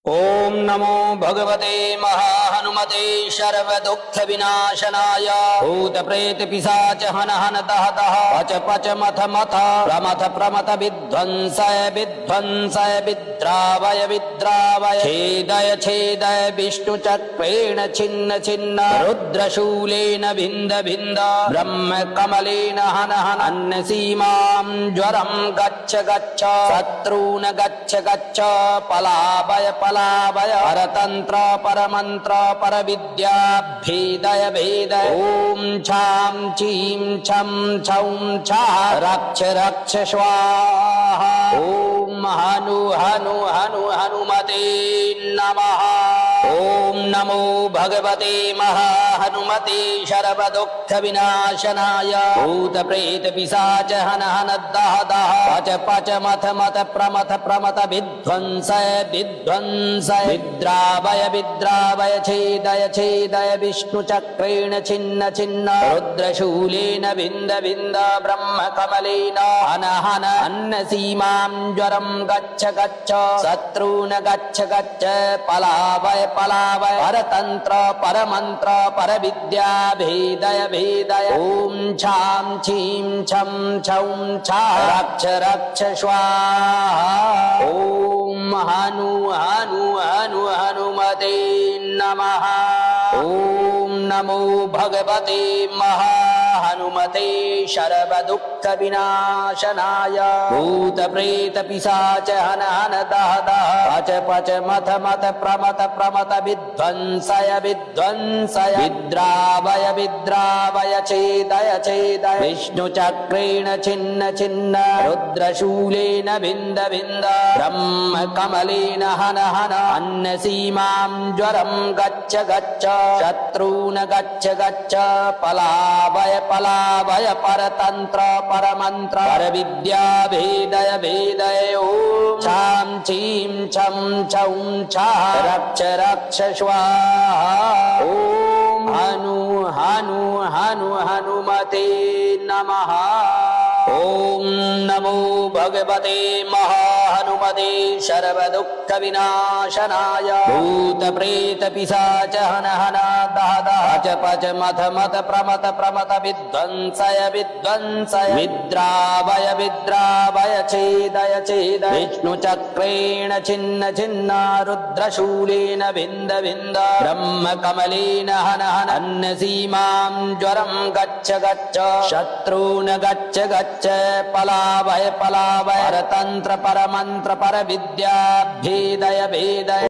ओम नमो भगवते महाहनुमते सर्वदुःखविनाशनाय भूतप्रेतपिशाच हन हन दह दह पच पच मथ मथ प्रमथ प्रमथ विध्वंसय विध्वंसय विद्रावय विद्रावय छेदय छेदय विष्णुचक्रेण छिन्न छिन्न रुद्रशूलेन भिन्द भिन्द ब्रह्मकमलेन हन हन अन्यसीमां ज्वरं गच्छ गच्छ शत्रून् गच्छ गच्छ पलावय पलावय परतंत्र परमंत्र परविद्या भेदय भेदय ओम छां चीं छं छौं छः रक्ष रक्ष स्वाहा ओम हनु हनु हनु हनुमते नमः। ओम नमो भगवते महाहनुमते सर्वदुःखविनाशनाय भूतप्रेतपिशाच हन हन दह दह पच पच मथ मथ प्रमथ प्रमथ विध्वंसय विध्वंसय विद्रावय विद्रावय छेदय छेदय विष्णुचक्रेण छिन्न छिन्न रुद्रशूलेन भिन्द भिन्द ब्रह्मकमलेन हन हन अन्नसीमां ज्वरं गच्छ गच्छ शत्रून् गच्छ गच्छ पलावय पलावय परतंत्र परमंत्र परविद्या भेदय भेदय ओम छां चीं छं छौं छः रक्ष रक्ष स्वाहा ओम हनु हनु हनु हनुमते नमः। ओम नमो भगवते महाहनुमते सर्वदुःखविनाशनाय भूतप्रेतपिशाच हन हन दह दह पच पच मथ मथ प्रमथ प्रमथ विध्वंसय विध्वंसय विद्रावय विद्रावय छेदय छेदय विष्णुचक्रेण छिन्न छिन्न रुद्रशूलेन भिन्द भिन्द ब्रह्मकमलेन हन हन अन्यसीमां ज्वरं गच्छ गच्छ शत्रून् गच्छ गच्छ पलावय पलावय परतंत्र परमंत्र परविद्या भेदय भेदय ओम छां चीं छं छौं छः रक्ष रक्ष स्वाहा ओम हनु हनु हनु हनुमते नमः। ओम नमो भगवते महाहनुमते सर्वदुःखविनाशनाय भूतप्रेतपिशाच हन हन दह दह पच पच मथ मथ प्रमथ प्रमथ विध्वंसय विध्वंसय विद्रावय विद्रावय छेदय छेदय विष्णुचक्रेण छिन्न छिन्न रुद्रशूलेन भिन्द भिन्द ब्रह्मकमलेन हन हन अन्यसीमां ज्वरं गच्छ गच्छ शत्रून् गच्छ गच्छ पलावय पलावय परतंत्र परमंत्र परविद्या भेदय भेदय